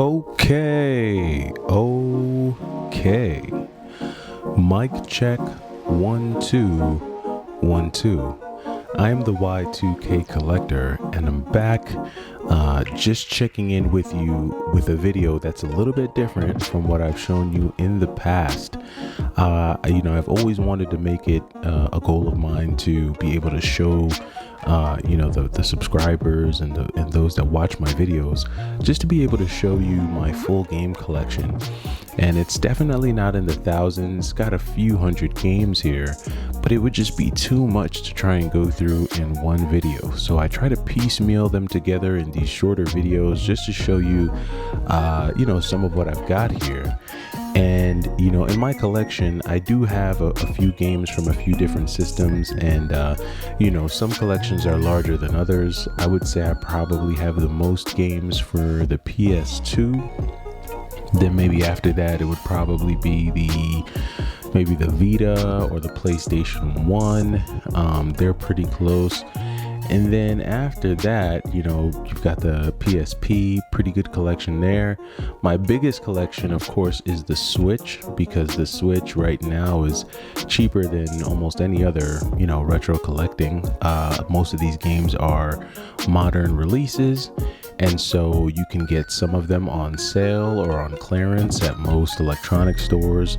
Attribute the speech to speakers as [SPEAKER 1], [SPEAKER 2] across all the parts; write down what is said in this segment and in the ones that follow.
[SPEAKER 1] Okay. Mic check 1 2 1 2. I am the Y2K collector, and I'm back just checking in with you with a video that's a little bit different from what I've shown you in the past. I've always wanted to make it a goal of mine to be able to show the subscribers and those that watch my videos, just to be able to show you my full game collection. And it's definitely not in the thousands, got a few hundred games here, but it would just be too much to try and go through in one video. So I try to piecemeal them together in these shorter videos just to show you, some of what I've got here. And, in my collection, I do have a few games from a few different systems, and, some collections are larger than others. I would say I probably have the most games for the PS2. Then maybe after that, it would probably be the Vita or the PlayStation 1. They're pretty close. And then after that, you've got the PSP, pretty good collection there. My biggest collection, of course, is the Switch, because the Switch right now is cheaper than almost any other, retro collecting. Most of these games are modern releases, and so you can get some of them on sale or on clearance at most electronic stores.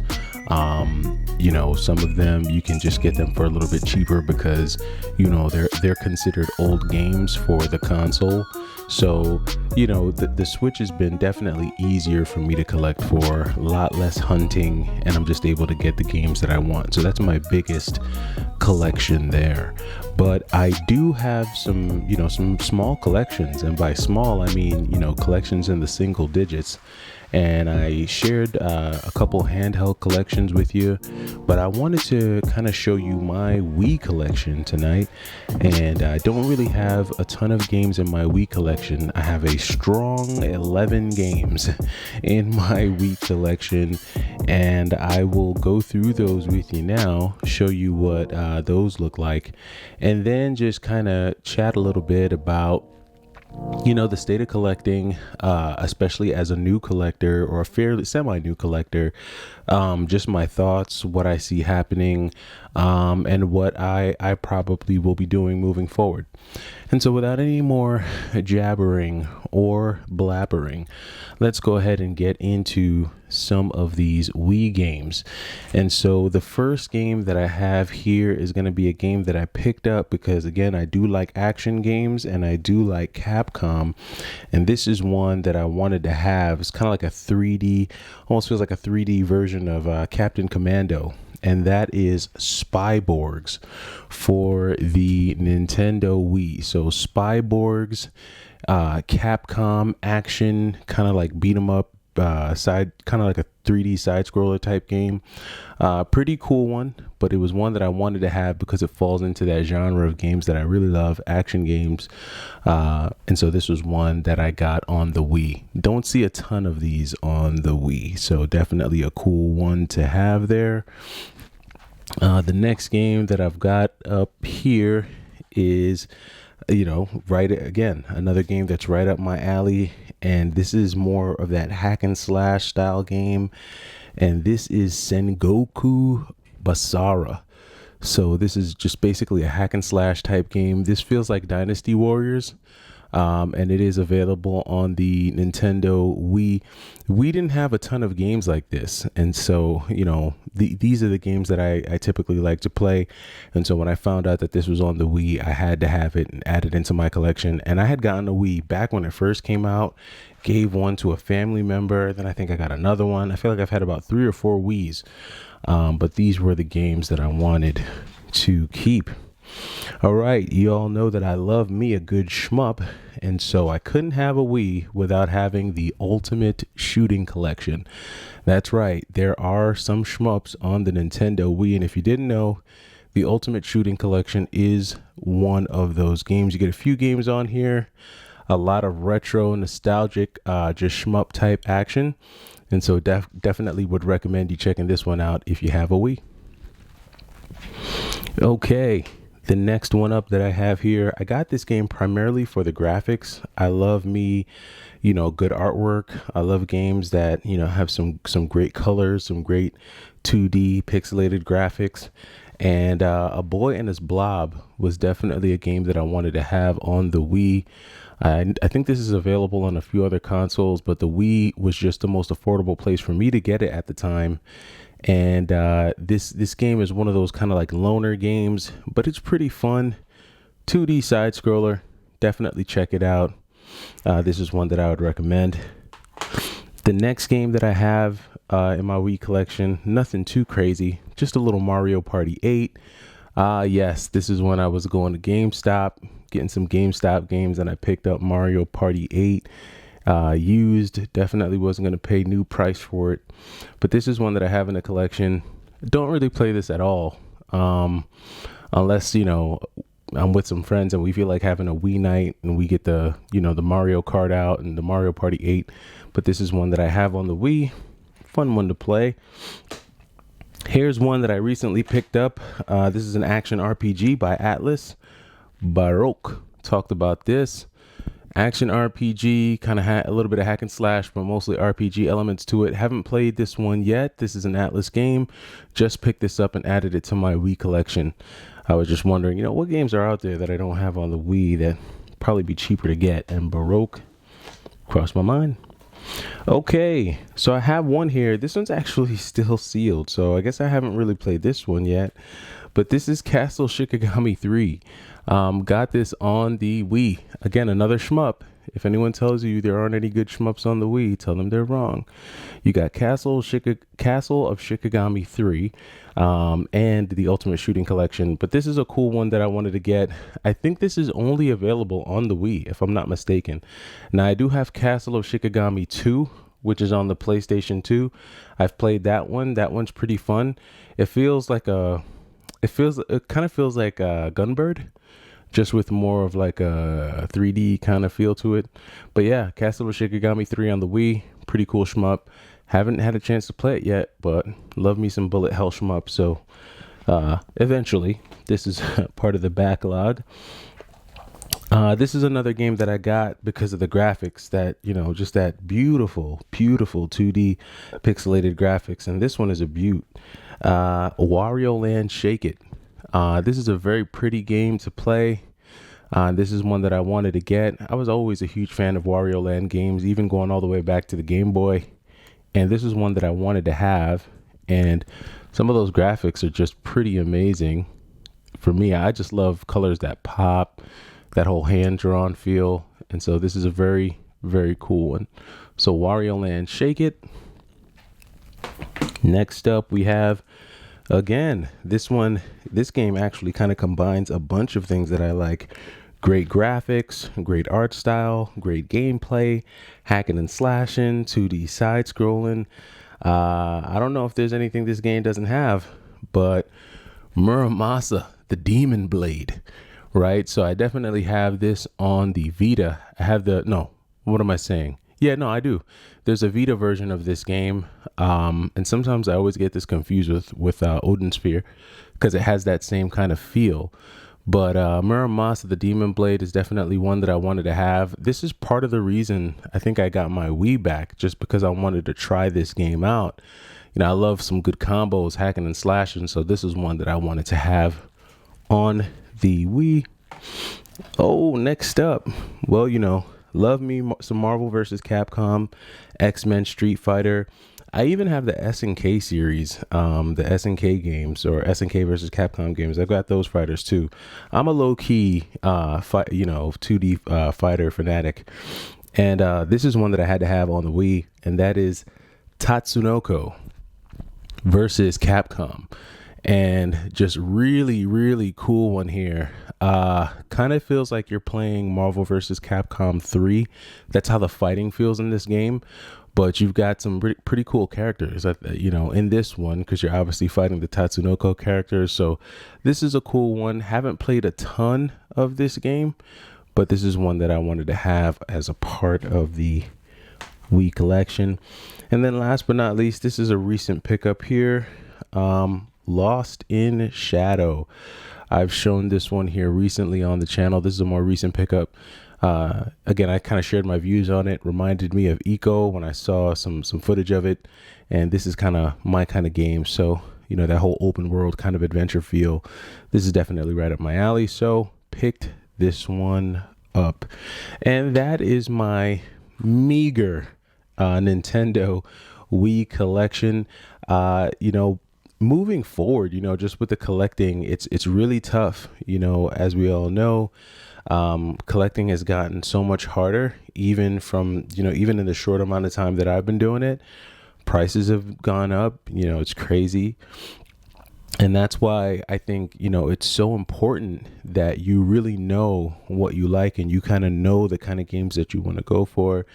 [SPEAKER 1] Some of them you can just get them for a little bit cheaper because, they're considered old games for the console. So, the Switch has been definitely easier for me to collect for, a lot less hunting, and I'm just able to get the games that I want. So that's my biggest collection there. But I do have some small collections, and by small, I mean, collections in the single digits. And I shared a couple handheld collections with you, but I wanted to kind of show you my Wii collection tonight. And I don't really have a ton of games in my Wii collection. I have a strong 11 games in my Wii collection, and I will go through those with you now, show you what those look like, and then just kind of chat a little bit about the state of collecting, especially as a new collector or a fairly semi-new collector, just my thoughts, what I see happening, and what I probably will be doing moving forward. And so without any more jabbering or blabbering, let's go ahead and get into some of these Wii games. And so the first game that I have here is going to be a game that I picked up because, again, I do like action games and I do like Capcom. And this is one that I wanted to have. It's kind of like a 3D, almost feels like a 3D version of Captain Commando. And that is Spyborgs for the Nintendo Wii. So Spyborgs, Capcom action, kind of like beat 'em up, kind of like a 3D side scroller type game. Pretty cool one, but it was one that I wanted to have because it falls into that genre of games that I really love, action games. And so this was one that I got on the Wii. Don't see a ton of these on the Wii, so definitely a cool one to have there. The next game that I've got up here is, another game that's right up my alley. And this is more of that hack and slash style game. And this is Sengoku Basara. So this is just basically a hack and slash type game. This feels like Dynasty Warriors. And it is available on the Nintendo Wii. We didn't have a ton of games like this. And so, these are the games that I typically like to play. And so when I found out that this was on the Wii, I had to have it and add it into my collection. And I had gotten a Wii back when it first came out, gave one to a family member. Then I think I got another one. I feel like I've had about 3 or 4 Wiis. But these were the games that I wanted to keep. All right, you all know that I love me a good shmup, and so I couldn't have a Wii without having the Ultimate Shooting Collection. That's right, there are some shmups on the Nintendo Wii, and if you didn't know, the Ultimate Shooting Collection is one of those games. You get a few games on here, a lot of retro, nostalgic, just shmup type action, and so definitely would recommend you checking this one out if you have a Wii. Okay. The next one up that I have here, I got this game primarily for the graphics. I love me, good artwork. I love games that, have some great colors, some great 2D pixelated graphics. And A Boy and His Blob was definitely a game that I wanted to have on the Wii. I think this is available on a few other consoles, but the Wii was just the most affordable place for me to get it at the time. And this game is one of those kind of like loner games, but it's pretty fun. 2D side scroller. Definitely check it out. This is one that I would recommend. The next game that I have in my Wii collection, nothing too crazy, just a little Mario Party 8. Yes, this is when I was going to GameStop, getting some GameStop games, and I picked up Mario Party 8. Used, definitely wasn't going to pay new price for it, but this is one that I have in the collection. Don't really play this at all, unless I'm with some friends and we feel like having a Wii night and we get the the Mario Kart out and the Mario Party 8. But this is one that I have on the Wii. Fun one to play. Here's one that I recently picked up. This is an action RPG by Atlas. Baroque. Talked about this. Action RPG, kind of had a little bit of hack and slash, but mostly RPG elements to it. Haven't played this one yet. This is an Atlas game. Just picked this up and added it to my Wii collection. I was just wondering, what games are out there that I don't have on the Wii that probably be cheaper to get, and Baroque crossed my mind. Okay, so I have one here. This one's actually still sealed, so I guess I haven't really played this one yet. But this is Castle Shikigami 3. Got this on the Wii. Again, another shmup. If anyone tells you there aren't any good shmups on the Wii, tell them they're wrong. You got Castle of Shikigami 3 and the Ultimate Shooting Collection. But this is a cool one that I wanted to get. I think this is only available on the Wii, if I'm not mistaken. Now, I do have Castle of Shikigami 2, which is on the PlayStation 2. I've played that one. That one's pretty fun. It kind of feels like a Gunbird, just with more of like a 3D kind of feel to it. But yeah, Castle of Shikigami 3 on the Wii, pretty cool shmup. Haven't had a chance to play it yet, but love me some bullet hell shmup. So eventually, this is part of the backlog. This is another game that I got because of the graphics, that, just that beautiful 2D pixelated graphics. And this one is a beaut. Wario Land Shake It. This is a very pretty game to play. This is one that I wanted to get. I was always a huge fan of Wario Land games, even going all the way back to the Game Boy. And this is one that I wanted to have. And some of those graphics are just pretty amazing. For me, I just love colors that pop, that whole hand-drawn feel. And so this is a very, very cool one. So Wario Land Shake It. Next up, we have, again, this game actually kind of combines a bunch of things that I like. Great graphics, great art style, great gameplay, hacking and slashing, 2D side scrolling. I don't know if there's anything this game doesn't have, but Muramasa, the Demon Blade, right? So I definitely have this on the Vita. What am I saying? Yeah, no, I do. There's a Vita version of this game. And sometimes I always get this confused with Odin Sphere because it has that same kind of feel. But Muramasa, the Demon Blade, is definitely one that I wanted to have. This is part of the reason I think I got my Wii back, just because I wanted to try this game out. I love some good combos, hacking and slashing. So this is one that I wanted to have on the Wii. Oh, next up. Well, love me some Marvel vs. Capcom, X-Men, Street Fighter. I even have the SNK series, the SNK games, or SNK versus Capcom games. I've got those fighters too. I'm a low-key, 2D fighter fanatic. And this is one that I had to have on the Wii, and that is Tatsunoko versus Capcom. And just really, really cool one here. Kind of feels like you're playing Marvel vs. Capcom 3. That's how the fighting feels in this game. But you've got some pretty cool characters, in this one, because you're obviously fighting the Tatsunoko characters. So this is a cool one. Haven't played a ton of this game, but this is one that I wanted to have as a part of the Wii collection. And then last but not least, this is a recent pickup here. Lost in Shadow. I've shown this one here recently on the channel. This is a more recent pickup. Again, I kind of shared my views on it. Reminded me of Eco when I saw some footage of it, and this is kind of my kind of game. So, you know, that whole open world kind of adventure feel. This is definitely right up my alley. So picked this one up, and that is my meager Nintendo Wii collection. You know, moving forward, you know, just with the collecting, it's really tough. You know, as we all know, collecting has gotten so much harder, even in the short amount of time that I've been doing it. Prices have gone up, you know, it's crazy. And that's why I think, you know, it's so important that you really know what you like, and you kind of know the kind of games that you want to go for,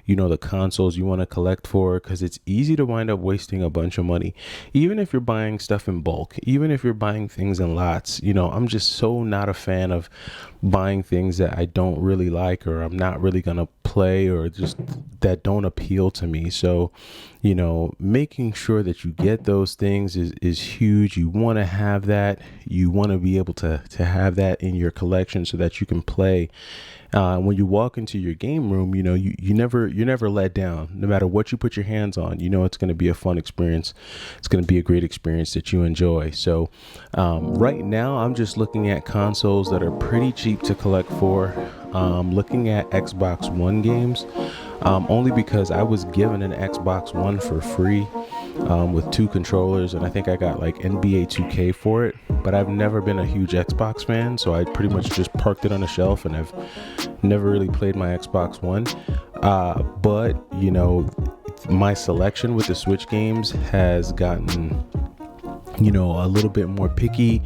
[SPEAKER 1] you know, the consoles you want to collect for, because it's easy to wind up wasting a bunch of money, even if you're buying stuff in bulk, even if you're buying things in lots. You know, I'm just so not a fan of buying things that I don't really like, or I'm not really going to play, or just that don't appeal to me. So, you know, making sure that you get those things is huge. You want to have that. You want to be able to have that in your collection so that you can play. When you walk into your game room, you know, you're never let down. No matter what you put your hands on, you know, it's going to be a fun experience. It's going to be a great experience that you enjoy. So right now, I'm just looking at consoles that are pretty cheap to collect for. Looking at Xbox One games, only because I was given an Xbox One for free with 2 controllers, and I think I got like NBA 2K for it. But I've never been a huge Xbox fan, so I pretty much just parked it on a shelf, and I've never really played my Xbox One. But you know, my selection with the Switch games has gotten, you know, a little bit more picky.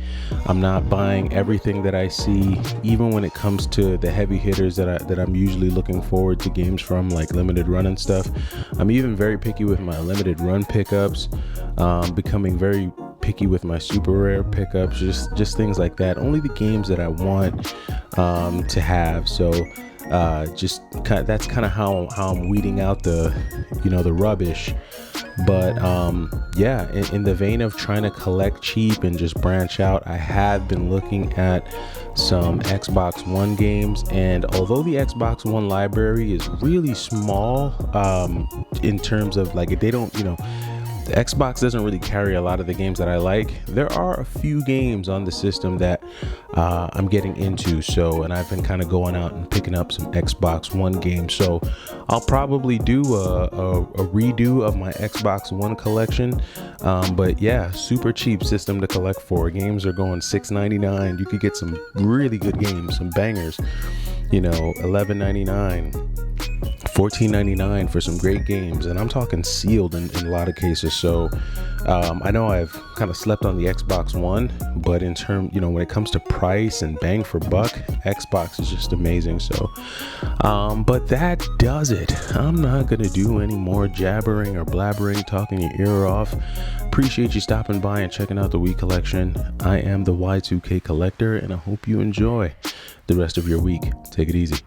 [SPEAKER 1] I'm not buying everything that I see, even when it comes to the heavy hitters that I'm usually looking forward to games from, like limited run and stuff. I'm even very picky with my limited run pickups, becoming very picky with my super rare pickups, just things like that. Only the games that I want to have. So that's kind of how I'm weeding out the rubbish. But yeah, in the vein of trying to collect cheap and just branch out, I have been looking at some Xbox One games, and although the Xbox One library is really small, in terms of like, they don't, you know, the Xbox doesn't really carry a lot of the games that I like. There are a few games on the system that I'm getting into. So, and I've been kind of going out and picking up some Xbox One games. So I'll probably do a redo of my Xbox One collection. But yeah, super cheap system to collect for. Games are going $6.99. You could get some really good games, some bangers, you know, $11.99. $14.99 for some great games, and I'm talking sealed in a lot of cases. So I know I've kind of slept on the Xbox One, but in term, you know, when it comes to price and bang for buck, Xbox is just amazing. So but that does it. I'm not gonna do any more jabbering or blabbering, talking your ear off. Appreciate you stopping by and checking out the Wii collection. I am the Y2K collector, and I hope you enjoy the rest of your week. Take it easy.